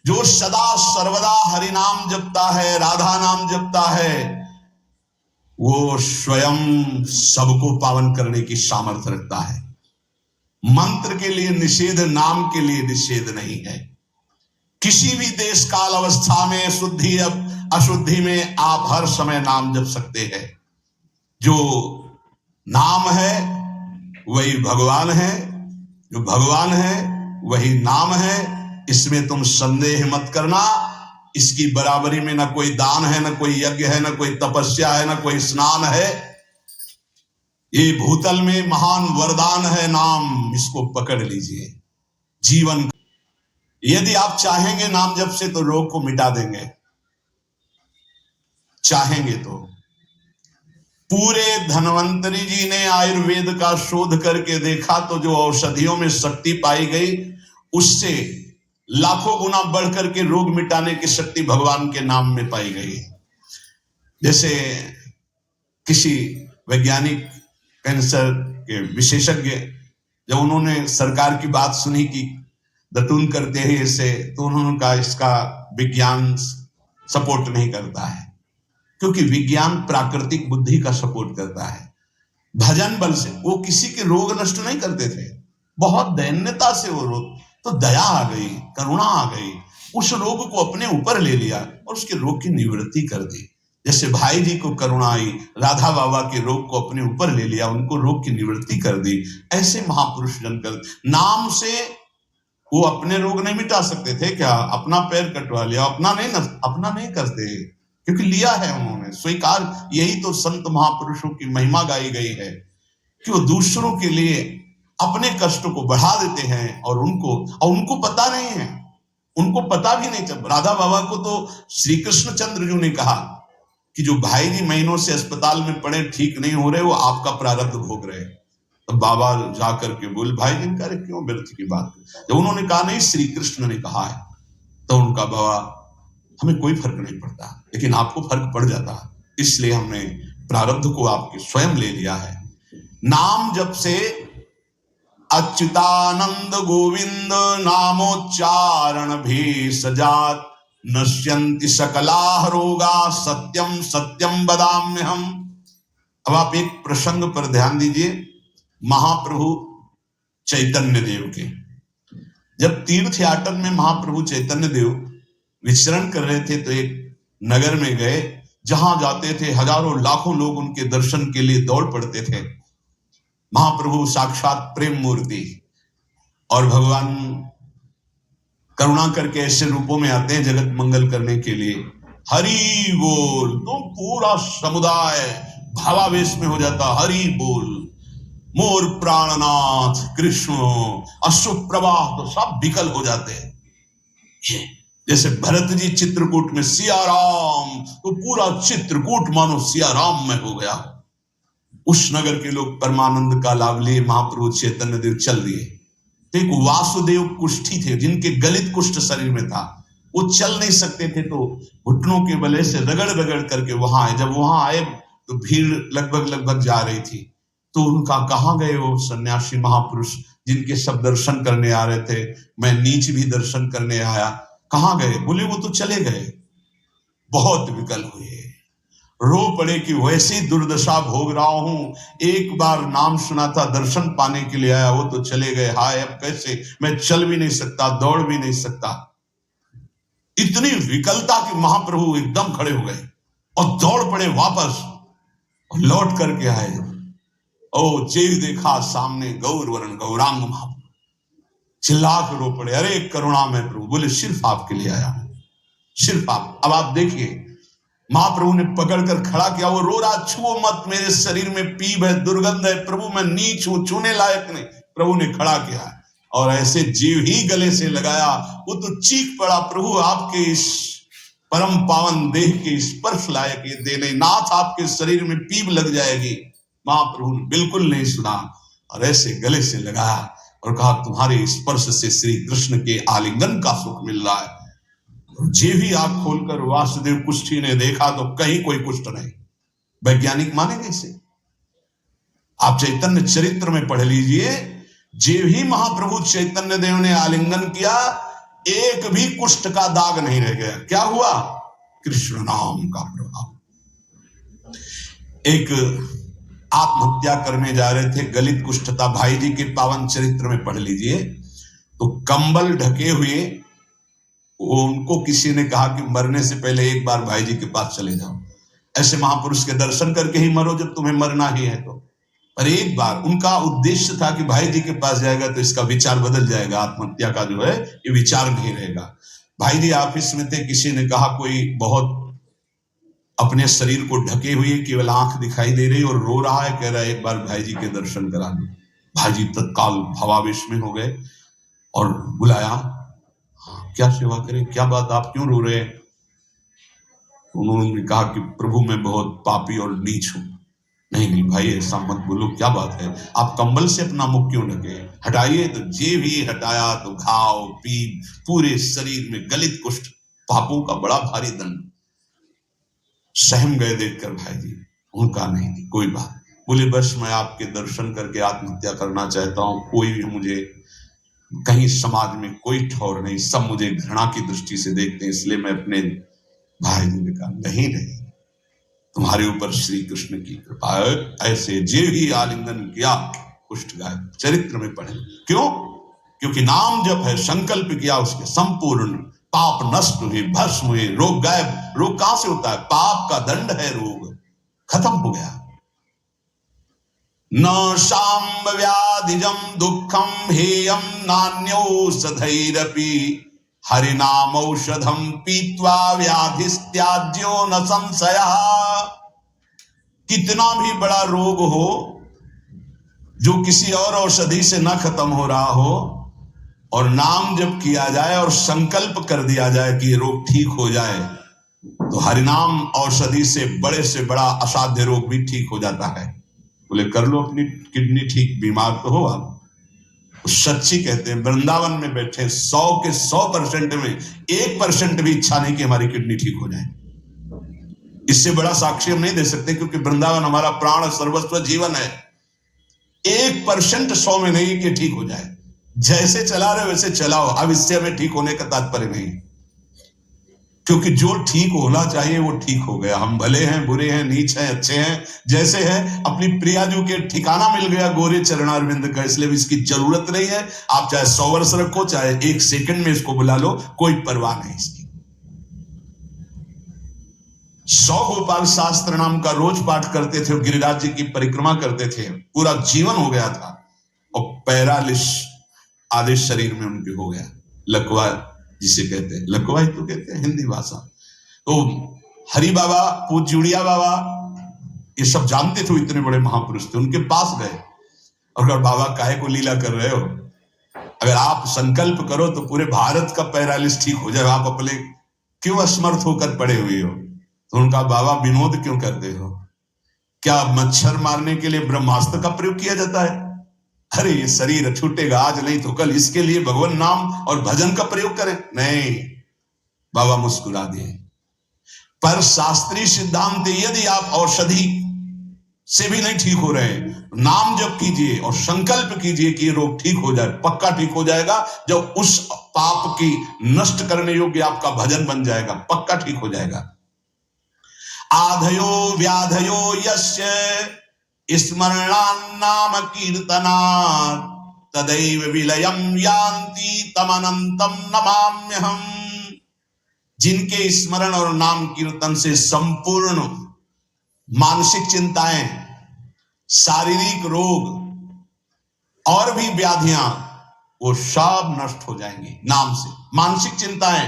जो सदा सर्वदा हरि नाम जपता है, राधा नाम जपता है, वो स्वयं सबको पावन करने की सामर्थ्य रखता है। मंत्र के लिए निषेध, नाम के लिए निषेध नहीं है। किसी भी देश काल अवस्था में, शुद्धि अशुद्धि में आप हर समय नाम जप सकते हैं। जो नाम है वही भगवान है, जो भगवान है वही नाम है। इसमें तुम संदेह मत करना। इसकी बराबरी में ना कोई दान है, ना कोई यज्ञ है, ना कोई तपस्या है, ना कोई स्नान है। ये भूतल में महान वरदान है नाम, इसको पकड़ लीजिए। जीवन यदि आप चाहेंगे नाम जप से तो रोग को मिटा देंगे, चाहेंगे तो। पूरे धन्वंतरी जी ने आयुर्वेद का शोध करके देखा तो जो औषधियों में शक्ति पाई गई, उससे लाखों गुना बढ़ करके रोग मिटाने की शक्ति भगवान के नाम में पाई गई। जैसे किसी वैज्ञानिक कैंसर के विशेषज्ञ, जब उन्होंने सरकार की बात सुनी कि दतून करते हैं इसे, तो उन्होंने कहा इसका विज्ञान सपोर्ट नहीं करता है, क्योंकि विज्ञान प्राकृतिक बुद्धि का सपोर्ट करता है। भजन बल से वो किसी के रोग नष्ट नहीं करते थे, बहुत दैन्यता से वो रोग, तो दया आ गई, करुणा आ गई, उस रोग को अपने ऊपर ले लिया और उसके रोग की निवृत्ति कर दी। जैसे भाई जी को करुणा आई, राधा बाबा के रोग को अपने ऊपर ले लिया, उनको रोग की निवृत्ति कर दी। ऐसे महापुरुष जन कर नाम से वो अपने रोग नहीं मिटा सकते थे क्या? अपना पैर कटवा लिया, अपना नहीं करते, क्योंकि लिया है उन्होंने स्वीकार। यही तो संत महापुरुषों की महिमा गाई गई है कि वो दूसरों के लिए अपने कष्ट को बढ़ा देते हैं और उनको पता नहीं है, उनको पता भी नहीं चल। राधा बाबा को तो श्री कृष्ण चंद्र जी ने कहा कि जो भाई जी महीनों से अस्पताल में पड़े, ठीक नहीं हो रहे, वो आपका प्रारब्ध भोग रहे। तो बाबा जाकर के बोले, भाई जी कह रहे क्यों व्यर्थ की बात। जब उन्होंने कहा नहीं श्री कृष्ण ने कहा है, तो उनका बाबा हमें कोई फर्क नहीं पड़ता, लेकिन आपको फर्क पड़ जाता, इसलिए हमने प्रारब्ध को आपके स्वयं ले लिया है। नाम जब से अच्युतानंद गोविंद नामोच्चारण भी सजात, नश्यन्ति सकला रोगा सत्यम सत्यम वदाम्यहम्। अब आप एक प्रसंग पर ध्यान दीजिए, महाप्रभु चैतन्य देव के। जब तीर्थ याटन में महाप्रभु चैतन्य देव विचरण कर रहे थे, तो एक नगर में गए, जहां जाते थे हजारों लाखों लोग उनके दर्शन के लिए दौड़ पड़ते थे। महाप्रभु साक्षात प्रेम मूर्ति, और भगवान करुणा करके ऐसे रूपों में आते हैं जगत मंगल करने के लिए। हरि बोल, तो पूरा समुदाय भावावेश में हो जाता, हरि बोल, मोर प्राणनाथ कृष्ण, अश्रुप्रवाह, तो सब विकल हो जाते हैं। जैसे भरत जी चित्रकूट में सिया राम, तो पूरा चित्रकूट मानो सिया राम में हो गया। उस नगर के लोग परमानंद का लाभ लिए, महाप्रभु चैतन्य देव चल दिए। तो एक वासुदेव कुष्ठी थे, जिनके गलित कुष्ठ शरीर में था, वो चल नहीं सकते थे, तो घुटनों के बले से रगड़ रगड़ करके वहां आए। जब वहां आए तो भीड़ लगभग जा रही थी, तो उनका कहाँ गए वो सन्यासी महापुरुष जिनके सब दर्शन करने आ रहे थे, मैं नीच भी दर्शन करने आया, कहाँ गए? बोले वो तो चले गए। बहुत विकल हुए, रो पड़े कि वैसी दुर्दशा भोग रहा हूं, एक बार नाम सुना था, दर्शन पाने के लिए आया, वो तो चले गए। हाय अब कैसे, मैं चल भी नहीं सकता, दौड़ भी नहीं सकता। इतनी विकलता कि महाप्रभु एकदम खड़े हो गए और दौड़ पड़े वापस, और लौट करके आए। ओ जेव देखा सामने गौर वरण गौरांग महाप्रभु, चिल्ला के रो पड़े, अरे करुणा में प्रभु। बोले सिर्फ आपके लिए आया हूं, सिर्फ आप। अब आप देखिए, महाप्रभु ने पकड़कर खड़ा किया, वो रो रहा, छुओ मत, मेरे शरीर में पीप है, दुर्गंध है, प्रभु मैं नीच हूं, छूने लायक नहीं। प्रभु ने खड़ा किया और ऐसे जीव ही गले से लगाया, वो तो चीख पड़ा, प्रभु आपके इस परम पावन देह के स्पर्श लायक ये दे नहीं, नाथ आपके शरीर में पीप लग जाएगी। महाप्रभु ने बिल्कुल नहीं सुना और ऐसे गले से लगाया और कहा, तुम्हारे स्पर्श से श्री कृष्ण के आलिंगन का सुख मिल रहा है। जे भी आंख खोलकर वासुदेव कुष्ठी ने देखा तो कहीं कोई कुष्ठ नहीं। वैज्ञानिक मानेंगे इसे, आप चैतन्य चरित्र में पढ़ लीजिए। जे ही महाप्रभु चैतन्य देव ने आलिंगन किया, एक भी कुष्ठ का दाग नहीं रह गया। क्या हुआ? कृष्ण नाम का प्रभाव। एक आत्महत्या करने जा रहे थे, गलित कुष्ठ था, भाई जी के पावन चरित्र में पढ़ लीजिए। तो कंबल ढके हुए उनको किसी ने कहा कि मरने से पहले एक बार भाई जी के पास चले जाओ, ऐसे महापुरुष के दर्शन करके ही मरो जब तुम्हें मरना ही है तो। पर एक बार उनका उद्देश्य था कि भाई जी के पास जाएगा तो इसका विचार बदल जाएगा, आत्महत्या का जो है ये विचार नहीं रहेगा। भाई जी ऑफिस में थे, किसी ने कहा कोई बहुत अपने शरीर को ढके हुए केवल आंख दिखाई दे रही और रो रहा है, कह रहा है एक बार भाई जी के दर्शन करा दो। भाई जी तत्काल भावावेश में हो गए और बुलाया, हाँ, क्या सेवा करें, क्या बात, आप क्यों रो रहे हैं? उन्होंने कहा कि प्रभु मैं बहुत पापी और नीच हूं। नहीं नहीं भाई ऐसा मत बोलो, क्या बात है, आप कंबल से अपना मुख क्यों ढके? हटाइए। तो जे भी हटाया तो घाव, पीप, पूरे शरीर में गलित कुष्ठ, पापों का बड़ा भारी दंड। सहम गए देखकर भाई जी। उनका नहीं कोई बात। बोले बस मैं आपके दर्शन करके आत्महत्या करना चाहता हूं, कोई भी मुझे कहीं समाज में कोई ठौर नहीं, सब मुझे घृणा की दृष्टि से देखते हैं, इसलिए मैं अपने भाई जी ने कहा नहीं नहीं, तुम्हारे ऊपर श्री कृष्ण की कृपा है। ऐसे जे ही आलिंगन किया कुष्ठ गायब, चरित्र में पढ़े। क्यों? क्योंकि नाम जप है, संकल्प किया उसके, संपूर्ण पाप नष्ट हुए, भस्म हुए, रोग गायब। रोग कहां से होता है? पाप का दंड है रोग, खत्म हो गया। न शाम व्याधिजम दुखम हेयम नान्यौषधैरपि हरिनाम औषधम पीत्वा व्याधिस्त्याज्यो न संशयः। कितना भी बड़ा रोग हो जो किसी और औषधि से न खत्म हो रहा हो, और नाम जब किया जाए और संकल्प कर दिया जाए कि ये रोग ठीक हो जाए, तो हरिनाम औषधि से बड़ा असाध्य रोग भी ठीक हो जाता है। बोले कर लो अपनी किडनी ठीक, बीमार तो हो आप। सच्ची कहते हैं, वृंदावन में बैठे 100 के 100% में 1% भी इच्छा नहीं कि हमारी किडनी ठीक हो जाए। इससे बड़ा साक्षी हम नहीं दे सकते, क्योंकि वृंदावन हमारा प्राण सर्वस्व जीवन है। 1% 100 में नहीं कि ठीक हो जाए। जैसे चला रहे वैसे चलाओ, अब इससे हमें ठीक होने का तात्पर्य नहीं, क्योंकि जो ठीक होना चाहिए वो ठीक हो गया। हम भले हैं, बुरे हैं, नीच हैं, अच्छे हैं, जैसे हैं, अपनी प्रियाजू के ठिकाना मिल गया गोरे चरणारविंद का, इसलिए इसकी जरूरत नहीं है। आप चाहे 100 वर्ष रखो, चाहे 1 सेकंड में इसको बुला लो, कोई परवाह नहीं इसकी। 100 गोपाल शास्त्र नाम का रोज पाठ करते थे, गिरिराज जी की परिक्रमा करते थे, पूरा जीवन हो गया था, और पैरालिस आधे शरीर में उनके हो गया, लकवा जिसे कहते हैं, लकवा ही तो कहते हैं हिंदी भाषा। तो हरि बाबा, पूज्य उड़िया बाबा, ये सब जानते थे, इतने बड़े महापुरुष थे, उनके पास गए और कहा बाबा काहे को लीला कर रहे हो, अगर आप संकल्प करो तो पूरे भारत का पैरालिस ठीक हो जाए, आप अपने क्यों असमर्थ होकर पड़े हुए हो? तो उनका बाबा विनोद क्यों करते हो? क्या मच्छर मारने के लिए ब्रह्मास्त्र का प्रयोग किया जाता है? अरे ये शरीर छूटेगा आज नहीं तो कल, इसके लिए भगवान नाम और भजन का प्रयोग करें? नहीं। बाबा मुस्कुरा दिए। पर शास्त्रीय सिद्धांत, यदि आप औषधि से भी नहीं ठीक हो रहे, नाम जप कीजिए और संकल्प कीजिए कि रोग ठीक हो जाए, पक्का ठीक हो जाएगा। जब उस पाप की नष्ट करने योग्य आपका भजन बन जाएगा, पक्का ठीक हो जाएगा। आधयो व्याधयो यस्य स्मरणान्नाम कीर्तनात् तदैव विलयम यान्ति तमनंतम नमाम्यहम्। जिनके स्मरण और नाम कीर्तन से संपूर्ण मानसिक चिंताएं, शारीरिक रोग और भी व्याधियां, वो सब नष्ट हो जाएंगी नाम से। मानसिक चिंताएं,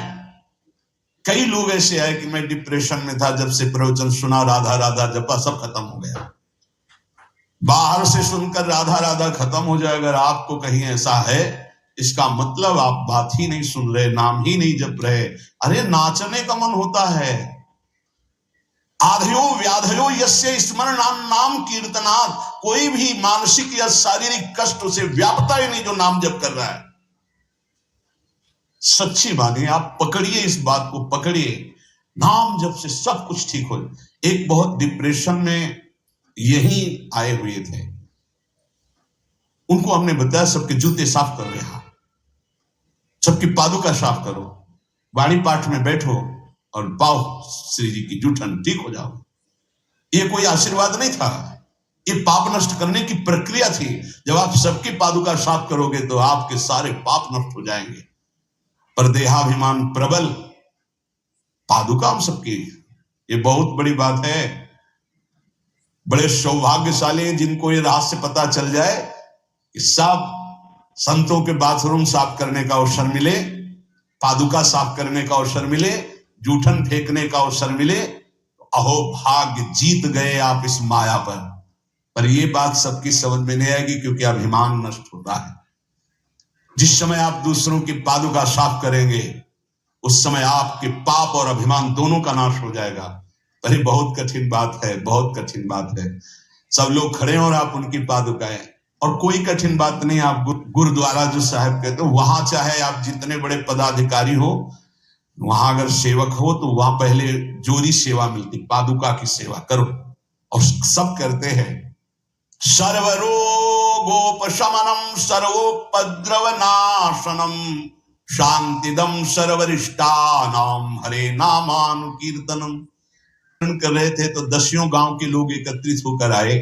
कई लोग ऐसे आए कि मैं डिप्रेशन में था, जब से प्रवचन सुना, राधा राधा जपा, सब खत्म हो गया। बाहर से सुनकर राधा राधा खत्म हो जाए, अगर आपको कहीं ऐसा है, इसका मतलब आप बात ही नहीं सुन रहे, नाम ही नहीं जप रहे। अरे नाचने का मन होता है। आधयो व्याधयो यस्य स्मरणान् नाम कीर्तनात्, कोई भी मानसिक या शारीरिक कष्ट उसे व्यापता ही नहीं जो नाम जप कर रहा है। सच्ची मानिए, आप पकड़िए, इस बात को पकड़िए, नाम जप से सब कुछ ठीक हो। एक बहुत डिप्रेशन में यही आए हुए थे, उनको हमने बताया सबके जूते साफ कर रहे हैं, सबकी पादुका साफ करो, वाणी पाठ में बैठो और पाओ श्री जी की जूठन, ठीक हो जाओ। ये कोई आशीर्वाद नहीं था, ये पाप नष्ट करने की प्रक्रिया थी। जब आप सबकी पादुका साफ करोगे तो आपके सारे पाप नष्ट हो जाएंगे। पर देहाभिमान प्रबल, पादुका हम सबकी, ये बहुत बड़ी बात है। बड़े सौभाग्यशाली हैं जिनको ये रहस्य पता चल जाए कि सब संतों के बाथरूम साफ करने का अवसर मिले, पादुका साफ करने का अवसर मिले, जूठन फेंकने का अवसर मिले। अहो भाग्य, जीत गए आप इस माया पर ये बात सबकी समझ में नहीं आएगी क्योंकि अभिमान नष्ट होता है। जिस समय आप दूसरों की पादुका साफ करेंगे उस समय आपके पाप और अभिमान दोनों का नाश हो जाएगा। पर ये बहुत कठिन बात है, बहुत कठिन बात है। सब लोग खड़े हैं और आप उनकी पादुकाएं, और कोई कठिन बात नहीं। आप गुरुद्वारा जो साहब कहते हो, वहां चाहे आप जितने बड़े पदाधिकारी हो, वहां अगर सेवक हो तो वहां पहले जोरी सेवा मिलती, पादुका की सेवा करो। और सब करते हैं। सर्वरोगोपशमनम सर्वोपद्रव नाशनम शांतिदम सर्वरिष्टानाम हरे नामानुकीर्तनम। कर रहे थे तो 10 गांव के लोग एकत्रित होकर आए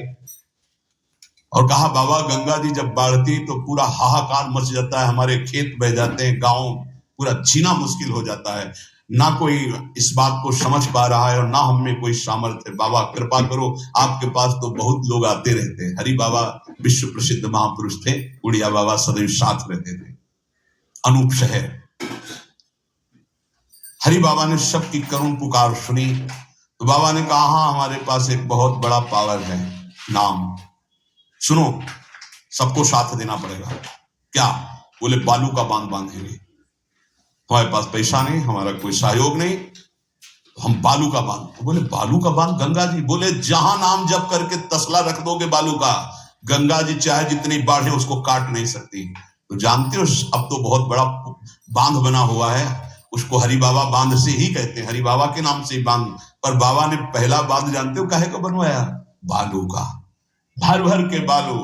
और कहा, बाबा गंगा जी जब बढ़ती तो पूरा हाहाकार मच जाता है, हमारे खेत बह जाते हैं, गांव पूरा जीना मुश्किल हो जाता है। ना कोई इस बात को समझ पा रहा है और ना हम में कोई सामर्थ्य। बाबा कृपा करो, आपके पास तो बहुत लोग आते रहते हैं। हरि बाबा विश्व प्रसिद्ध महापुरुष थे, उड़िया बाबा सदैव साथ रहते थे। अनूप शहर, हरि बाबा ने सबकी करुण पुकार सुनी तो बाबा ने कहा, हाँ हमारे पास एक बहुत बड़ा पावर है, नाम सुनो, सबको साथ देना पड़ेगा। क्या? बोले बालू का बांध बांधेंगे। हमारे पास पैसा नहीं, हमारा कोई सहयोग नहीं, तो हम बालू का बांध। तो बोले बालू का बांध गंगा जी? बोले जहां नाम जप करके तसला रख दोगे बालू का, गंगा जी चाहे जितनी बाढ़ है उसको काट नहीं सकती। तो जानते हो अब तो बहुत बड़ा बांध बना हुआ है, उसको हरि बाबा बांध से ही कहते हैं, हरि बाबा के नाम से ही बांध। पर बाबा ने पहला बांध जानते हो काहे का बनवाया? बालू का, भर भर के बालू,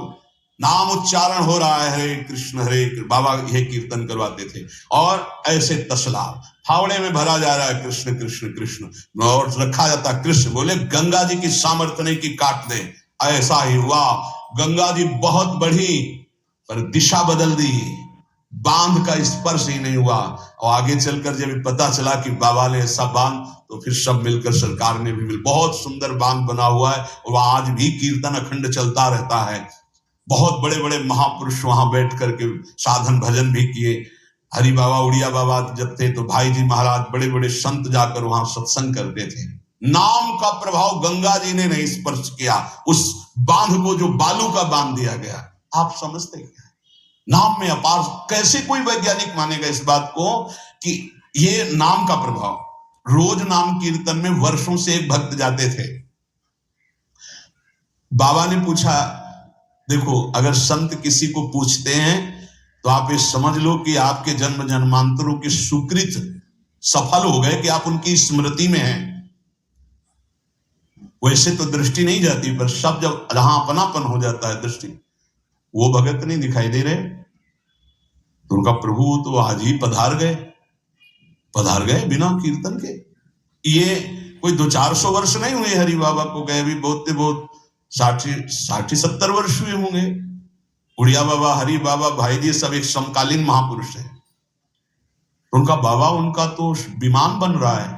नाम उच्चारण हो रहा है, हरे कृष्ण हरे कृष्ण, बाबा यह कीर्तन करवाते थे। और ऐसे तसला फावड़े में भरा जा रहा है, कृष्ण कृष्ण कृष्ण, और रखा जाता कृष्ण। बोले गंगा जी की सामर्थ्य नहीं कि काट दे। ऐसा ही हुआ, गंगा जी बहुत बढ़ी पर दिशा बदल दी, बांध का स्पर्श ही नहीं हुआ। और आगे चलकर जब पता चला कि बाबा ने ऐसा बांध, तो फिर सब मिलकर सरकार ने भी मिल, बहुत सुंदर बांध बना हुआ है और आज भी कीर्तन अखंड चलता रहता है। बहुत बड़े बड़े महापुरुष वहां बैठ करके साधन भजन भी किए। हरि बाबा उड़िया बाबा जब थे तो भाई जी महाराज, बड़े बड़े संत जाकर वहां सत्संग करते थे। नाम का प्रभाव गंगा जी ने नहीं स्पर्श किया, उस बांध को जो बालू का बांध दिया गया। आप समझते क्या? नाम में अपार। कैसे कोई वैज्ञानिक मानेगा इस बात को कि ये नाम का प्रभाव। रोज नाम कीर्तन में वर्षों से एक भक्त जाते थे। बाबा ने पूछा, देखो अगर संत किसी को पूछते हैं तो आप ये समझ लो कि आपके जन्म जन्मांतरों के सुकृत सफल हो गए कि आप उनकी स्मृति में हैं। वैसे तो दृष्टि नहीं जाती, पर सब जब जहां अपनापन हो जाता है दृष्टि, वो भगत नहीं दिखाई दे रहे तो उनका प्रभु तो आज ही पधार गए बिना कीर्तन के। ये कोई 200-400 वर्ष नहीं हुए हरि बाबा को गए, भी बहुत 60-70 वर्ष हुए होंगे। उड़िया बाबा, हरि बाबा, भाई जी सब एक समकालीन महापुरुष है। उनका बाबा, उनका तो विमान बन रहा है,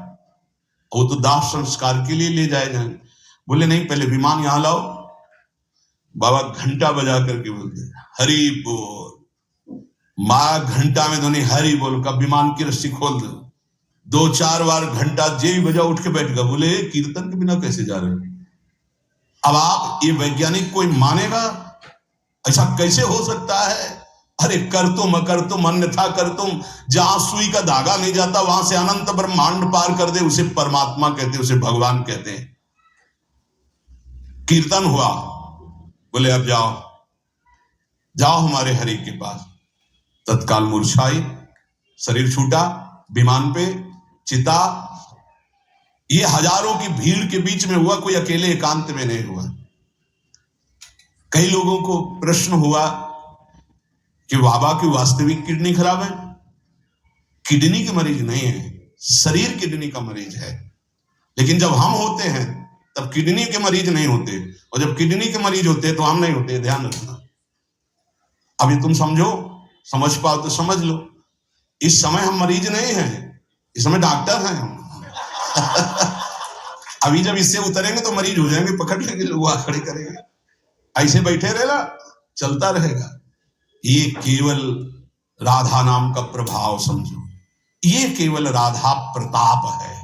वो तो दाह संस्कार के लिए ले जाए जाए। बोले नहीं, पहले विमान यहां लाओ। बाबा घंटा बजा करके बोलते हरि बोल, माँ घंटा में धोनी हरि बोल का विमान की रस्सी खोल दो। 2-4 बार घंटा जे बजा उठ के बैठ गया। बोले कीर्तन के बिना कैसे जा रहे हो? अब आप ये वैज्ञानिक कोई मानेगा? ऐसा कैसे हो सकता है? अरे कर तुम अन्यथा कर तुम, जहां सुई का धागा नहीं जाता वहां से अनंत ब्रह्मांड पार कर दे, उसे परमात्मा कहते, उसे भगवान कहते हैं। कीर्तन हुआ, बोले अब जाओ हमारे हरि के पास। तत्काल मूर्छाई, शरीर छूटा, विमान पे चिता। ये हजारों की भीड़ के बीच में हुआ, कोई अकेले एकांत में नहीं हुआ। कई लोगों को प्रश्न हुआ कि बाबा की वास्तविक किडनी खराब है। किडनी के मरीज नहीं है, शरीर किडनी का मरीज है। लेकिन जब हम होते हैं तब किडनी के मरीज नहीं होते, और जब किडनी के मरीज होते तो हम नहीं होते। ध्यान रखना। अभी तुम समझो, समझ पाओ तो समझ लो। इस समय हम मरीज नहीं हैं, इस समय डॉक्टर हैं हम। अभी जब इससे उतरेंगे तो मरीज हो जाएंगे, पकड़ लेंगे, लोग खड़े करेंगे। ऐसे बैठे रहेगा, चलता रहेगा। ये केवल राधा नाम का प्रभाव समझो, ये केवल राधा प्रताप है,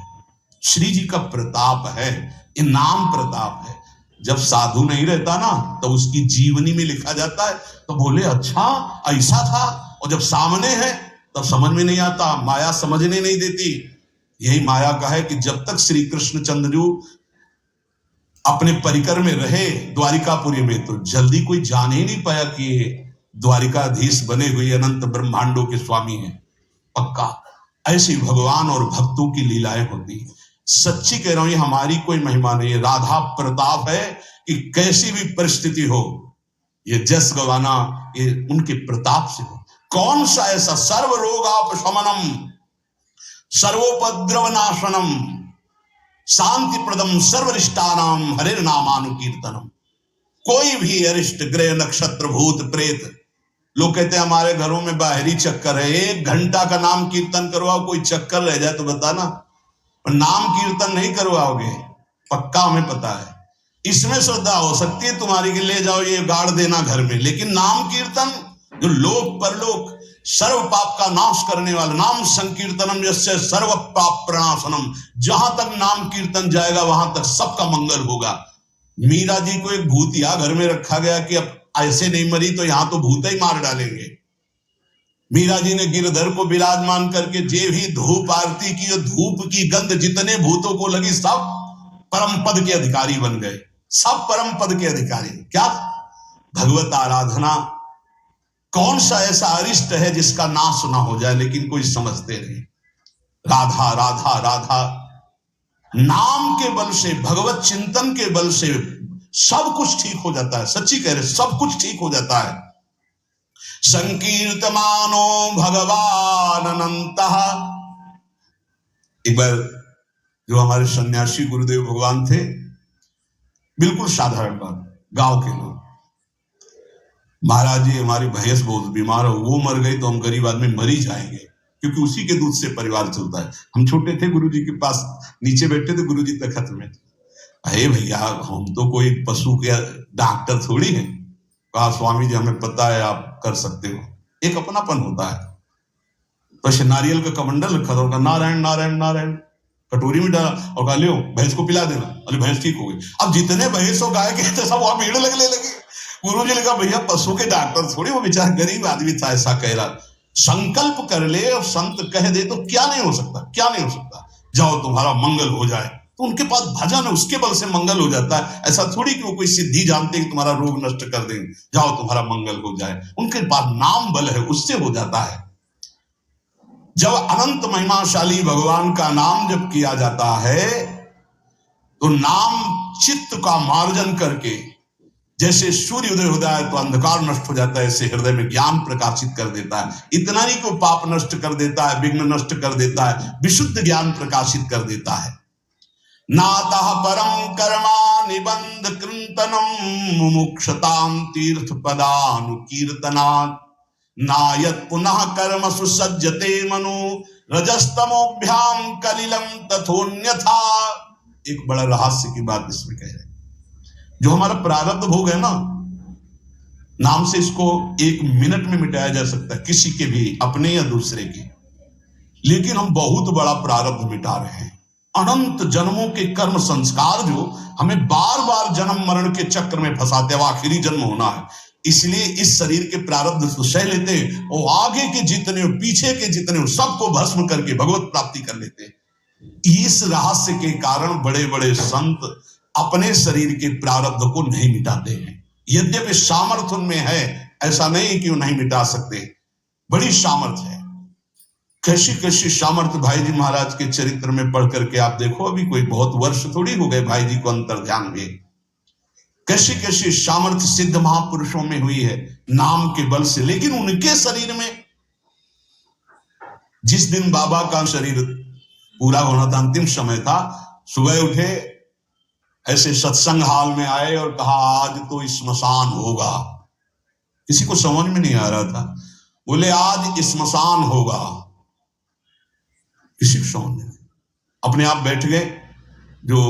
श्री जी का प्रताप है, ये नाम प्रताप है। जब साधु नहीं रहता ना तो उसकी जीवनी में लिखा जाता है तो बोले अच्छा ऐसा था, और जब सामने है तब समझ में नहीं आता, माया समझने नहीं देती। यही माया का है कि जब तक श्री कृष्ण चंद्र अपने परिकर में रहे द्वारिकापुरी में, तो जल्दी कोई जान ही नहीं पाया कि ये द्वारिकाधीश बने हुए अनंत ब्रह्मांडों के स्वामी हैं। पक्का ऐसी भगवान और भक्तों की लीलाएं होती हैं। सच्ची कह रहा हूं, ये हमारी कोई महिमा नहीं है, राधा प्रताप है कि कैसी भी परिस्थिति हो, ये जस गवाना ये उनके प्रताप से हो। कौन सा ऐसा सर्व रोगापशमनम सर्वोपद्रव नाशनम शांति प्रदम सर्वरिष्टानाम हरे नामानुकीर्तनम। कोई भी अरिष्ट ग्रह नक्षत्र भूत प्रेत, लोग कहते हैं हमारे घरों में बाहरी चक्कर है, 1 घंटा का नाम कीर्तन करवाओ, कोई चक्कर रह जाए तो बताना। नाम कीर्तन नहीं करवाओगे, पक्का हमें पता है। इसमें श्रद्धा हो सकती है तुम्हारी कि ले जाओ ये गाड़ देना घर में, लेकिन नाम कीर्तन जो लोक परलोक सर्व पाप का नाश करने वाला, नाम संकीर्तनम यस्य सर्व पाप प्रणाशनम, जहां तक नाम कीर्तन जाएगा वहां तक सबका मंगल होगा। मीरा जी को एक भूतिया घर में रखा गया कि अब ऐसे नहीं मरी तो यहां तो भूत ही मार डालेंगे। मीरा जी ने गिरधर को विराजमान करके जे भी धूप आरती की, धूप की गंध जितने भूतों को लगी सब परम पद के अधिकारी बन गए, सब परम पद के अधिकारी। क्या भगवत आराधना, कौन सा ऐसा अरिष्ट है जिसका नाश ना हो जाए, लेकिन कोई समझते नहीं। राधा राधा राधा नाम के बल से, भगवत चिंतन के बल से सब कुछ ठीक हो जाता है। सच्ची कह रहे, सब कुछ ठीक हो जाता है। संकीर्तमानो भगवान अनंत। एक बार जो हमारे सन्यासी गुरुदेव भगवान थे, बिल्कुल साधारण बात, गांव के लोग, महाराज जी हमारी भैंस बहुत बीमार है, वो मर गई तो हम गरीब आदमी मर ही जाएंगे, क्योंकि उसी के दूध से परिवार चलता है। हम छोटे थे, गुरुजी के पास नीचे बैठे थे, गुरुजी तखत में। अरे भैया हम तो कोई पशु के डॉक्टर थोड़ी हैं। कहा स्वामी जी हमें पता है आप कर सकते हो। एक अपनापन होता है। तो ऐसे नारियल का कमंडल रखा था, उनका नारायण नारायण नारायण कटोरी में डाला और कहा लियो भैंस को पिला देना। अरे भैंस ठीक हो गई। अब जितने भैंस और गाय के थे सब वहां भीड़ लगने लगी। गुरु जी ने कहा भैया पशु के डॉक्टर थोड़ी, वो बेचारा गरीब आदमी था, ऐसा कह रहा। संकल्प कर ले और संत कह दे तो क्या नहीं हो सकता, क्या नहीं हो सकता। जाओ तुम्हारा मंगल हो जाए, तो उनके पास भजन है, उसके बल से मंगल हो जाता है। ऐसा थोड़ी कि वो कोई सिद्धि जानते कि तुम्हारा रोग नष्ट कर देंगे, जाओ तुम्हारा मंगल हो जाए। उनके पास नाम बल है, उससे हो जाता है। जब अनंत महिमाशाली भगवान का नाम जब किया जाता है तो नाम चित्त का मार्जन करके, जैसे सूर्य उदय होता है तो अंधकार नष्ट हो जाता है, ऐसे हृदय में ज्ञान प्रकाशित कर देता है। इतना नहीं को पाप नष्ट कर देता है, विघ्न नष्ट कर देता है, विशुद्ध ज्ञान प्रकाशित कर देता है। नातः परम कर्मा निबंध कृंतनम मुमुक्षताम तीर्थ पदानुकीर्तनात् नायत पुनः कर्म सुसज्जते मनु रजस्तमोभ्याम कलिलम तथोन्यथा। एक बड़ा रहस्य की बात इसमें कह रहे हैं। जो हमारा प्रारब्ध भोग है ना, नाम से इसको 1 मिनट में मिटाया जा सकता है, किसी के भी, अपने या दूसरे के। लेकिन हम बहुत बड़ा प्रारब्ध मिटा रहे हैं। अनंत जन्मों के कर्म संस्कार जो हमें बार बार जन्म मरण के चक्र में फंसाते हैं, आखिरी जन्म होना है, इसलिए इस शरीर के प्रारब्ध तो सह लेते हैं और आगे के जितने हो, पीछे के जितने हो, सबको भस्म करके भगवत प्राप्ति कर लेते हैं। इस रहस्य के कारण बड़े बड़े संत अपने शरीर के प्रारब्ध को नहीं मिटाते हैं। यद्यपि सामर्थ्य उनमें है, ऐसा नहीं कि वो नहीं मिटा सकते, बड़ी सामर्थ्य है। कैसी कैसी सामर्थ्य भाई जी महाराज के चरित्र में पढ़ करके आप देखो, अभी कोई बहुत वर्ष थोड़ी हो गए भाई जी को अंतर ध्यान हुए। कैसी कैसी सामर्थ्य सिद्ध महापुरुषों में हुई है नाम के बल से। लेकिन उनके शरीर में जिस दिन बाबा का शरीर पूरा होना था, अंतिम समय था, सुबह उठे, ऐसे सत्संग हाल में आए और कहा आज तो श्मशान होगा। किसी को समझ में नहीं आ रहा था, बोले आज श्मशान होगा, किसी को समझ नहीं। अपने आप बैठ गए। जो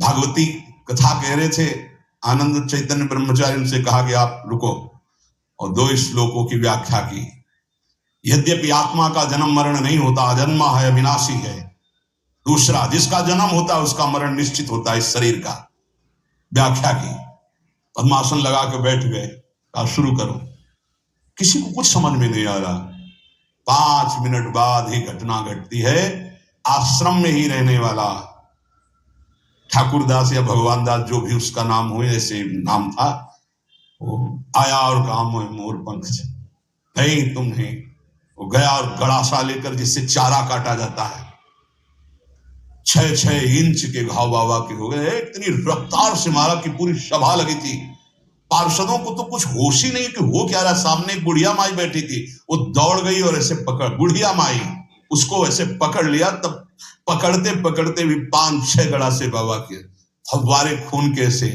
भागवती कथा कह रहे थे, आनंद चैतन्य ब्रह्मचारी, उनसे कहा कि आप रुको, और 2 श्लोकों की व्याख्या की। यद्यपि आत्मा का जन्म मरण नहीं होता, अजन्मा है, अविनाशी है। दूसरा, जिसका जन्म होता है उसका मरण निश्चित होता है, इस शरीर का। व्याख्या की, पद्मासन लगा के बैठ गए, कहा शुरू करो। किसी को कुछ समझ में नहीं आ रहा। 5 मिनट बाद ही घटना घटती है। आश्रम में ही रहने वाला ठाकुरदास या भगवान दास, जो भी उसका नाम हो, ऐसे नाम था, वो आया और कहा मोर पंख नहीं तुम नहीं। वो गया और गड़ासा लेकर, जिससे चारा काटा जाता है, 6-6 इंच के घाव बाबा के हो गए। इतनी रफ्तार से मारा कि पूरी सभा लगी थी। पार्षदों को तो कुछ होश ही नहीं कि हो क्या रहा। सामने एक बुढ़िया माई बैठी थी, वो दौड़ गई और ऐसे पकड़, बुढ़िया माई उसको ऐसे पकड़ लिया। तब पकड़ते पकड़ते भी 5-6 गड़ासे बाबा के फव्वारे खून के से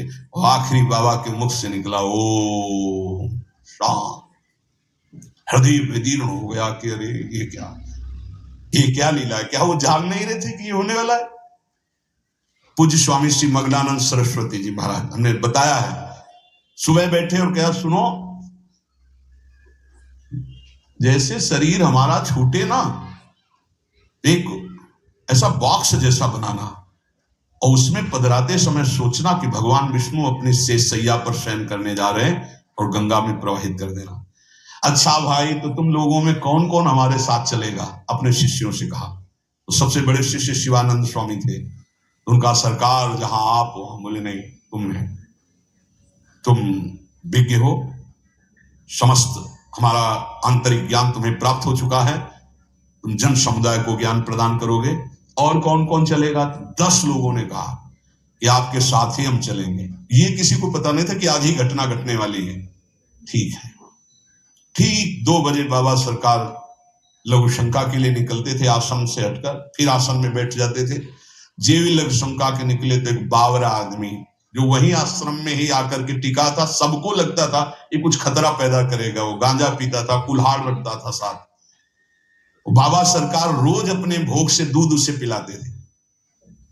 आखिरी बाबा के मुख से निकला, ओ शांत। हृदय विदीर्ण हो गया कि अरे ये क्या लीला है। क्या वो जान नहीं रहे थे कि ये होने वाला है। पूज्य स्वामी श्री मगनानंद सरस्वती जी महाराज, हमने बताया है, सुबह बैठे और क्या सुनो, जैसे शरीर हमारा छूटे ना, एक ऐसा बॉक्स जैसा बनाना, और उसमें पधराते समय सोचना कि भगवान विष्णु अपनी शेष सैया पर शयन करने जा रहे हैं, और गंगा में प्रवाहित कर देना। अच्छा भाई, तो तुम लोगों में कौन कौन हमारे साथ चलेगा? अपने शिष्यों से कहा। तो सबसे बड़े शिष्य शिवानंद स्वामी थे। उनका सरकार जहां आप हो, हम बोले नहीं, तुम विज्ञ हो, समस्त हमारा आंतरिक ज्ञान तुम्हें प्राप्त हो चुका है, तुम जन समुदाय को ज्ञान प्रदान करोगे। और कौन कौन चलेगा? 10 लोगों ने कहा कि आपके साथ ही हम चलेंगे। ये किसी को पता नहीं था कि आज ही घटना घटने वाली है। ठीक है। ठीक 2 बजे बाबा सरकार लघु शंका के लिए निकलते थे, आश्रम से हटकर, फिर आश्रम में बैठ जाते थे। जेवी लघु शंका के निकले तो एक बावरा आदमी, जो वही आश्रम में ही आकर के टिका था, सबको लगता था ये कुछ खतरा पैदा करेगा। वो गांजा पीता था, कुल्हाड़ रखता था साथ। बाबा सरकार रोज अपने भोग से दूध उसे पिलाते थे।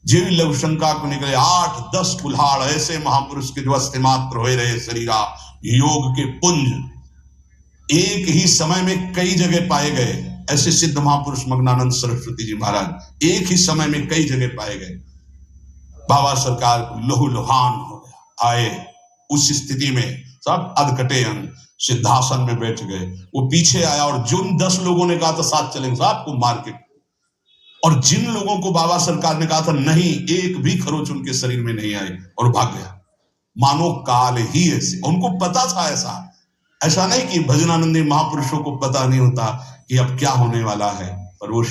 जेवी लघु शंका को निकले 8-10 कुल्हाड़, ऐसे महापुरुष के जो अस्थिमात्र हो रहे शरीरा, योग के पुंज एक ही समय में कई जगह पाए गए। ऐसे सिद्ध महापुरुष मगनानंद सरस्वती जी महाराज एक ही समय में कई जगह पाए गए। बाबा सरकार लहू लुहान हो गया, आए उस स्थिति में सब अधकटे अंग सिद्धासन में बैठ गए। वो पीछे आया और जिन 10 लोगों ने कहा था साथ चलेंगे साहब को मार के, और जिन लोगों को बाबा सरकार ने कहा था नहीं, एक भी खरोच उनके शरीर में नहीं आई, और भाग गया। मानो काल ही ऐसे, उनको पता था। ऐसा नहीं कि भजनानंदी महापुरुषों को पता नहीं होता कि अब क्या होने वाला है, पर वो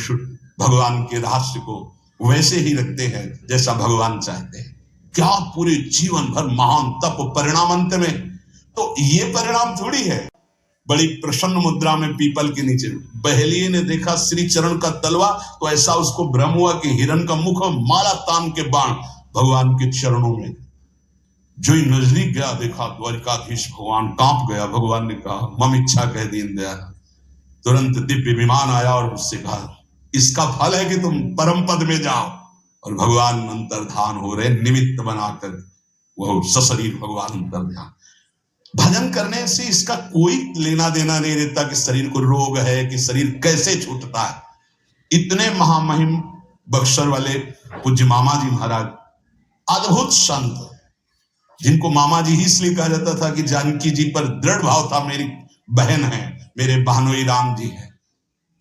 भगवान के रहस्य को वैसे ही रखते हैं जैसा भगवान चाहते हैं। क्या पूरे जीवन भर महान तप, परिणाम अंत में तो ये परिणाम थोड़ी है। बड़ी प्रसन्न मुद्रा में पीपल के नीचे बहेलिए ने देखा श्री चरण का तलवा, तो ऐसा उसको भ्रम हुआ कि हिरण का मुख मारा तान के बाण भगवान के चरणों में। जो ही नजदीक गया, देखा द्वारिकाधीश भगवान, कांप गया। भगवान ने कहा मम इच्छा कह दीन दयाल। तुरंत दिव्य विमान आया और उससे कहा इसका फल है कि तुम परम पद में जाओ। और भगवान अंतर्धान हो रहे, निमित्त बनाकर वह सशरीर भगवान अंतर्धान। भजन करने से इसका कोई लेना देना नहीं रहता कि शरीर को रोग है, कि शरीर कैसे छूटता है। इतने महामहिम बक्सर वाले पूज्य मामा जी महाराज, अद्भुत संत, जिनको मामा जी ही इसलिए कहा जाता था कि जानकी जी पर दृढ़ भाव था, मेरी बहन है, मेरे बहनोई राम जी है।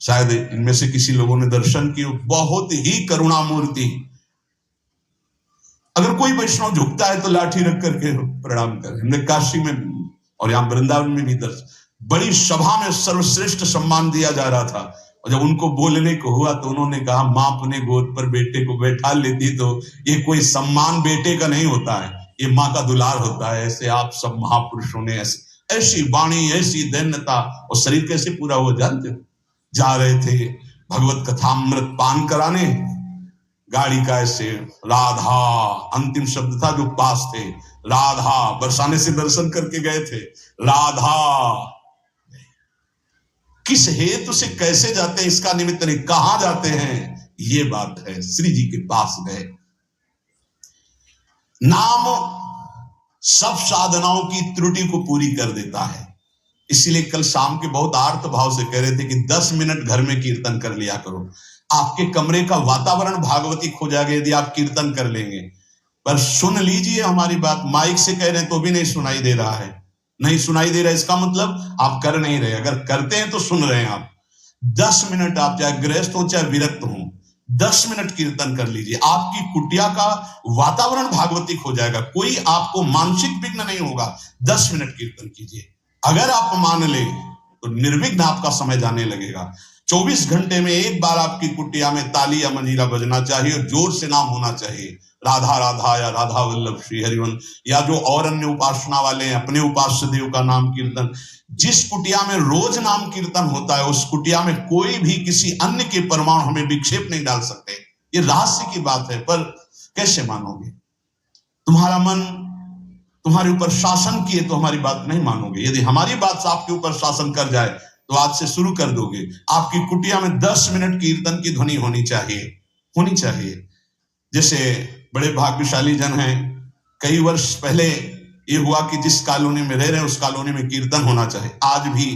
शायद इनमें से किसी लोगों ने दर्शन किए। बहुत ही करुणामूर्ति। अगर कोई वैष्णव झुकता है तो लाठी रख करके प्रणाम करें। हमने काशी में और यहाँ वृंदावन में भी दर्शन, बड़ी सभा में सर्वश्रेष्ठ सम्मान दिया जा रहा था। और जब उनको बोलने को हुआ तो उन्होंने कहा माँ अपने गोद पर बेटे को बैठा लेती तो ये कोई सम्मान बेटे का नहीं होता है, ये माँ का दुलार होता है। ऐसे आप सब महापुरुषों ने ऐसी वाणी, ऐसी दैन्यता, और शरीर कैसे पूरा हुआ जानते हो। जा रहे थे भगवत कथामृत पान कराने गाड़ी का ऐसे राधा अंतिम शब्द था जो पास थे, राधा बरसाने से दर्शन करके गए थे, राधा किस हेतु से कैसे जाते हैं इसका निमित्त नहीं, कहां जाते हैं ये बात है। श्री जी के पास गए। नाम सब साधनाओं की त्रुटि को पूरी कर देता है। इसीलिए कल शाम के बहुत आर्त भाव से कह रहे थे कि 10 मिनट घर में कीर्तन कर लिया करो। आपके कमरे का वातावरण भागवतिक हो जाएगा यदि आप कीर्तन कर लेंगे। पर सुन लीजिए हमारी बात, माइक से कह रहे हैं तो भी नहीं सुनाई दे रहा है, नहीं सुनाई दे रहा है, इसका मतलब आप कर नहीं रहे। अगर करते हैं तो सुन रहे हैं आप। 10 मिनट आप चाहे गृहस्थ हो चाहे विरक्त हो, 10 मिनट कीर्तन कर लीजिए, आपकी कुटिया का वातावरण भागवतिक हो जाएगा, कोई आपको मानसिक विघ्न नहीं होगा। 10 मिनट कीर्तन कीजिए, अगर आप मान ले तो निर्विघ्न आपका समय जाने लगेगा। 24 घंटे में एक बार आपकी कुटिया में ताली या मंजीरा बजना चाहिए और जोर से नाम होना चाहिए, राधा राधा या राधा वल्लभ श्री हरिवंश, या जो और अन्य उपासना वाले हैं अपने उपास्य देव का नाम कीर्तन। जिस कुटिया में रोज नाम कीर्तन होता है उस कुटिया में कोई भी किसी अन्य के परमाणु हमें विक्षेप नहीं डाल सकते। ये रहस्य की बात है, पर कैसे मानोगे? तुम्हारा मन तुम्हारे ऊपर शासन किए तो हमारी बात नहीं मानोगे। यदि हमारी बात आपके ऊपर शासन कर जाए तो आज से शुरू कर दोगे। आपकी कुटिया में 10 मिनट कीर्तन की ध्वनि होनी चाहिए। जैसे बड़े भाग्यशाली जन हैं, कई वर्ष पहले ये हुआ कि जिस कॉलोनी में रह रहे हैं उस कॉलोनी में कीर्तन होना चाहिए। आज भी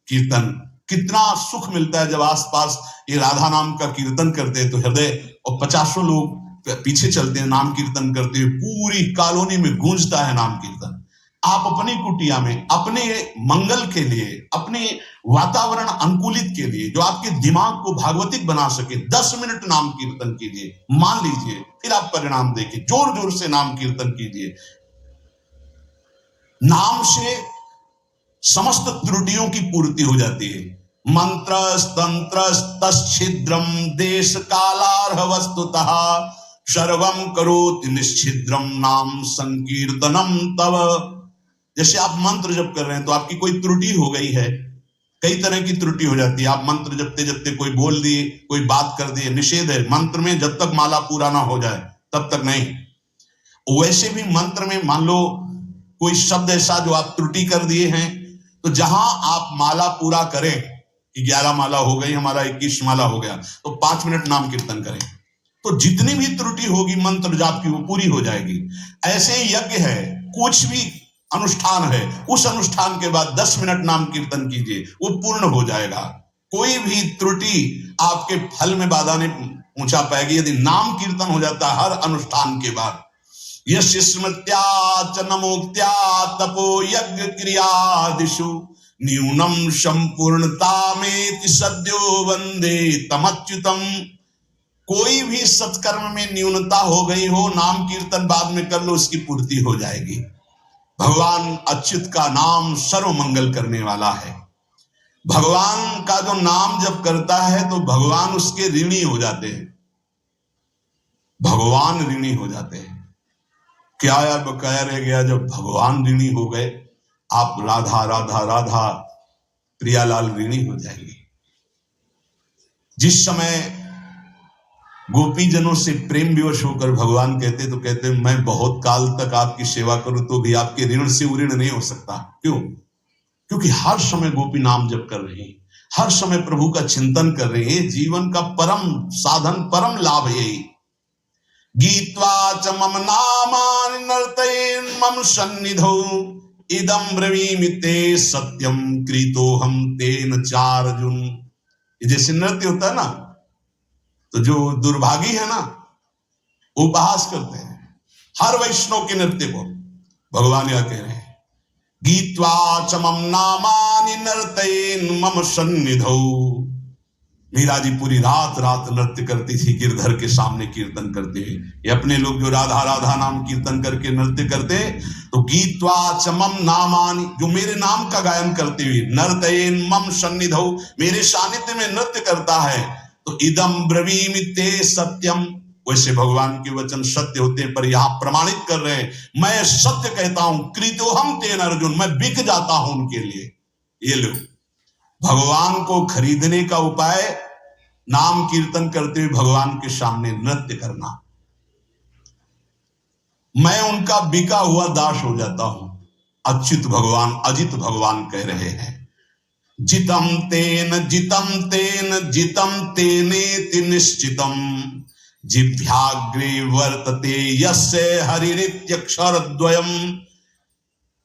कीर्तन, कितना सुख मिलता है जब आसपास ये राधा नाम का कीर्तन करते हैं तो हृदय और 50 लोग पीछे चलते हैं नाम कीर्तन करते हुए, पूरी कॉलोनी में गूंजता है नाम कीर्तन। आप अपनी कुटिया में अपने मंगल के लिए, अपने वातावरण अनुकूलित के लिए, जो आपके दिमाग को भागवतिक बना सके, 10 मिनट नाम कीर्तन कीजिए, मान लीजिए, फिर आप परिणाम देखिए। जोर जोर से नाम कीर्तन कीजिए। नाम से समस्त त्रुटियों की पूर्ति हो जाती है। मंत्र तंत्र तच्छिद्रम देश कालार्ह वस्तुतः सर्वम करोति निश्चिद्रम नाम संकीर्तनम तव। जैसे आप मंत्र जप कर रहे हैं तो आपकी कोई त्रुटि हो गई है, कई तरह की त्रुटि हो जाती है। आप मंत्र जपते जपते कोई बोल दिए, कोई बात कर दिए, निषेध है मंत्र में, जब तक माला पूरा ना हो जाए तब तक नहीं। वैसे भी मंत्र में मान लो कोई शब्द ऐसा जो आप त्रुटि कर दिए हैं, तो जहां आप माला पूरा करें कि 11 माला हो गई, हमारा 21 माला हो गया, तो 5 मिनट नाम कीर्तन करें, तो जितनी भी त्रुटि होगी मंत्र जाप की वो पूरी हो जाएगी। ऐसे यज्ञ है, कुछ भी अनुष्ठान है, उस अनुष्ठान के बाद 10 मिनट नाम कीर्तन कीजिए, वो पूर्ण हो जाएगा। कोई भी त्रुटि आपके फल में बाधा नहीं पहुंचा पाएगी यदि नाम कीर्तन हो जाता है हर अनुष्ठान के बाद। यश स्मृत्या च नमोक्त्या तपो यज्ञ क्रियादिषु न्यूनम संपूर्णता में सद्यो वंदे तमच्युतम। कोई भी सत्कर्म में न्यूनता हो गई हो, नाम कीर्तन बाद में कर लो, उसकी पूर्ति हो जाएगी। भगवान अच्युत का नाम सर्व मंगल करने वाला है। भगवान का जो नाम जब करता है तो भगवान उसके ऋणी हो जाते हैं, भगवान ऋणी हो जाते हैं। क्या यार बकाया रह गया जब भगवान ऋणी हो गए, आप राधा राधा राधा प्रियालाल ऋणी हो जाएंगे। जिस समय गोपीजनों से प्रेम विवश होकर भगवान कहते तो कहते मैं बहुत काल तक आपकी सेवा करूं तो भी आपके ऋण से ऋण नहीं हो सकता। क्यों? क्योंकि हर समय गोपी नाम जप कर रही है, हर समय प्रभु का चिंतन कर रही है। जीवन का परम साधन, परम लाभ यही। गीत्वा च मम नामानि नर्तयेन् मम सन्निधौ इदं ब्रवीमि ते सत्यम कृतोहम तेन चार्जुन। ये जैसे नृत्य होता है ना, तो जो दुर्भागी है ना वो उपहास करते हैं हर वैष्णव के नृत्य को। भगवान यह कह रहे हैं गीत्वा च मम नामानि नर्तयेन् मम सन्निधौ। मीरा जी पूरी रात रात नृत्य करती थी गिरधर के सामने कीर्तन करते हुए। ये अपने लोग जो राधा राधा नाम कीर्तन करके नृत्य करते, तो गीत्वा च मम नामानि, जो मेरे नाम का गायन करते हुए, नर्तयेन् मम सन्निधौ, मेरे सानिध्य में नृत्य करता है, तो इदम ब्रवीमि ते सत्यम। वैसे भगवान के वचन सत्य होते हैं, पर यहां प्रमाणित कर रहे हैं मैं सत्य कहता हूं, कृतोहम तेन अर्जुन, मैं बिक जाता हूं उनके लिए। ये लो, भगवान को खरीदने का उपाय नाम कीर्तन करते हुए भगवान के सामने नृत्य करना। मैं उनका बिका हुआ दास हो जाता हूं। अच्युत भगवान, अजित भगवान कह रहे हैं, जितम तेन जितम तेनेति निश्चितम जिभ्याग्रे वर्तते यस्य हरिरित्यक्षरद्वयम।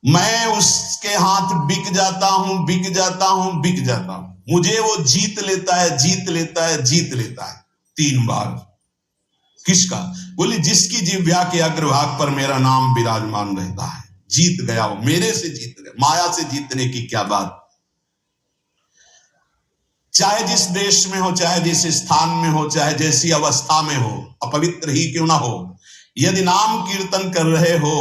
मैं उसके हाथ बिक जाता हूं, बिक जाता हूं, बिक जाता हूं। मुझे वो जीत लेता है, जीत लेता है, जीत लेता है 3 बार। किसका? बोले जिसकी जिह्वा के अग्रभाग पर मेरा नाम विराजमान रहता है। जीत गया वो, मेरे से जीत गया। माया से जीतने की क्या बात। चाहे जिस देश में हो, चाहे जिस स्थान में हो, चाहे जैसी अवस्था में हो, अपवित्र ही क्यों ना हो, यदि नाम कीर्तन कर रहे हो,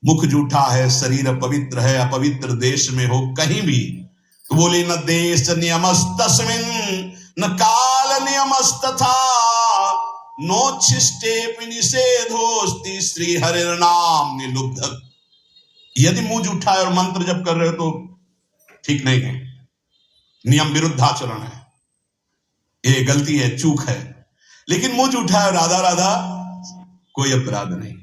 मुख जूठा है, शरीर अपवित्र है, अपवित्र देश में हो, कहीं भी, तो बोले न देश नियमस्तस्मिन न काल नियमस्तथा नोच्छिष्टे निषेधोस्ति श्री हरिर नाम निलुब्ध। यदि मुंह जूठा है और मंत्र जप कर रहे हो तो ठीक नहीं है, नियम विरुद्ध आचरण है, ये गलती है, चूक है। लेकिन मुंह जूठा है, राधा राधा, कोई अपराध नहीं।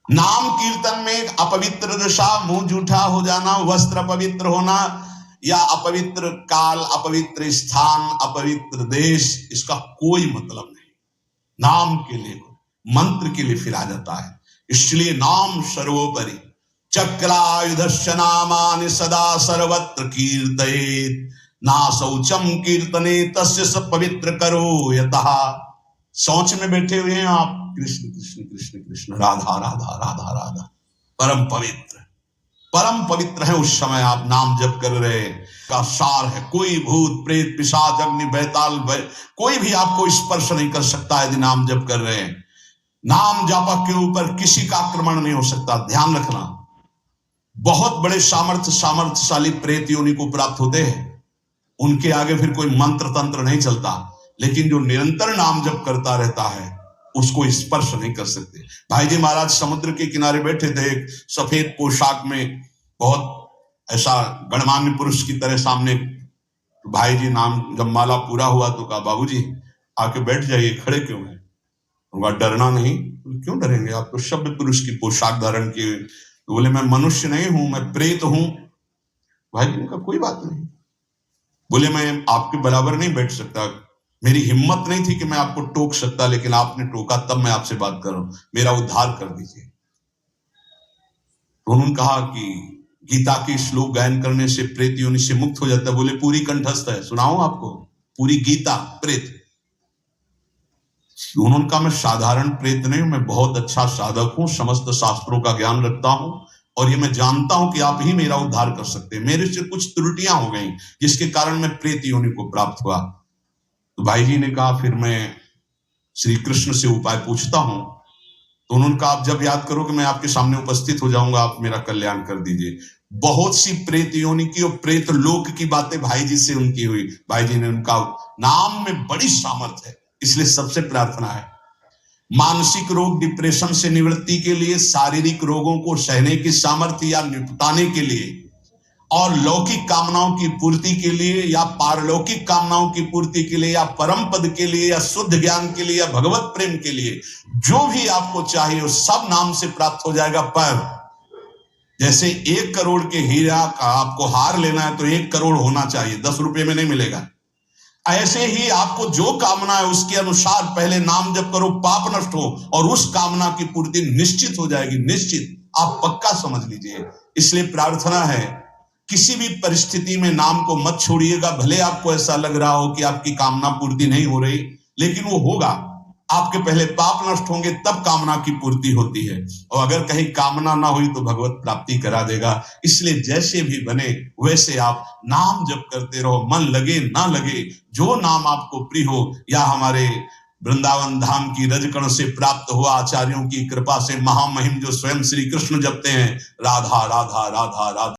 नाम कीर्तन में अपवित्र दशा, मुंह जूठा हो जाना, वस्त्र अपवित्र होना, या अपवित्र काल, अपवित्र स्थान, अपवित्र देश, इसका कोई मतलब नहीं। नाम के लिए, मंत्र के लिए फिर आ जाता है। इसलिए नाम सर्वोपरि। चक्रायुधस्य नामानि सदा सर्वत्र कीर्तयेत् ना शौचम कीर्तने तस्य स पवित्र करो यतः। शौच में बैठे हुए हैं आप, कृष्ण कृष्ण कृष्ण कृष्ण, राधा राधा राधा राधा, परम पवित्र, परम पवित्र है। उस समय आप नाम जप कर रहे का सार है, कोई भूत प्रेत पिशाच अग्नि बैताल कोई भी आपको स्पर्श नहीं कर सकता यदि नाम जप कर रहे हैं। नाम जापक के ऊपर किसी का आक्रमण नहीं हो सकता। ध्यान रखना, बहुत बड़े सामर्थ्यशाली प्रेत योनि को प्राप्त होते हैं, उनके आगे फिर कोई मंत्र तंत्र नहीं चलता। लेकिन जो निरंतर नाम जप करता रहता है उसको स्पर्श नहीं कर सकते। भाई जी महाराज समुद्र के किनारे बैठे थे, एक सफेद पोशाक में, बहुत ऐसा गणमान्य पुरुष की तरह सामने। तो भाई जी नाम जब माला पूरा हुआ तो कहा, बाबूजी आके बैठ जाइए, खड़े क्यों हैं? उनका डरना नहीं। क्यों डरेंगे, आप तो सभ्य पुरुष की पोशाक धारण किए। तो बोले मैं मनुष्य नहीं हूं, मैं प्रेत हूं। भाई जी उनका कोई बात नहीं। बोले मैं आपके बराबर नहीं बैठ सकता, मेरी हिम्मत नहीं थी कि मैं आपको टोक सकता, लेकिन आपने टोका तब मैं आपसे बात कर रहा हूं, मेरा उद्धार कर दीजिए। तो उन्होंने कहा कि गीता के श्लोक गायन करने से प्रेत योनि से मुक्त हो जाता है। बोले पूरी कंठस्थ है, सुनाऊं आपको पूरी गीता प्रेत। उन्होंने कहा मैं साधारण प्रेत नहीं हूं, मैं बहुत अच्छा साधक हूं, समस्त शास्त्रों का ज्ञान रखता हूं, और ये मैं जानता हूं कि आप ही मेरा उद्धार कर सकते हैं। मेरे से कुछ त्रुटियां हो गई जिसके कारण मैं प्रेत योनि को प्राप्त हुआ। तो भाई जी ने कहा फिर मैं श्री कृष्ण से उपाय पूछता हूं। तो उन्होंने कहा आप जब याद करो कि मैं आपके सामने उपस्थित हो जाऊंगा, आप मेरा कल्याण कर दीजिए। बहुत सी प्रेत योनि की और प्रेत लोक की बातें भाई जी से उनकी हुई। भाई जी ने उनका नाम में बड़ी सामर्थ्य है, इसलिए सबसे प्रार्थना है मानसिक रोग डिप्रेशन से निवृत्ति के लिए, शारीरिक रोगों को सहने की सामर्थ्य या निपटाने के लिए, और लौकिक कामनाओं की पूर्ति के लिए या पारलौकिक कामनाओं की पूर्ति के लिए या परम पद के लिए या शुद्ध ज्ञान के लिए या भगवत प्रेम के लिए, जो भी आपको चाहिए वो सब नाम से प्राप्त हो जाएगा। पर जैसे 1 करोड़ के हीरा का आपको हार लेना है तो 1 करोड़ होना चाहिए, 10 रुपए में नहीं मिलेगा। ऐसे ही आपको जो कामना है उसके अनुसार पहले नाम जप करो, पाप नष्ट हो, और उस कामना की पूर्ति निश्चित हो जाएगी, निश्चित, आप पक्का समझ लीजिए। इसलिए प्रार्थना है किसी भी परिस्थिति में नाम को मत छोड़िएगा। भले आपको ऐसा लग रहा हो कि आपकी कामना पूर्ति नहीं हो रही, लेकिन वो होगा। आपके पहले पाप नष्ट होंगे तब कामना की पूर्ति होती है, और अगर कहीं कामना ना हुई तो भगवत प्राप्ति करा देगा। इसलिए जैसे भी बने वैसे आप नाम जप करते रहो, मन लगे ना लगे, जो नाम आपको प्रिय हो। या हमारे वृंदावन धाम की रजकण से प्राप्त हुआ आचार्यों की कृपा से महामहिम जो स्वयं श्री कृष्ण जपते हैं, राधा राधा राधा राधा।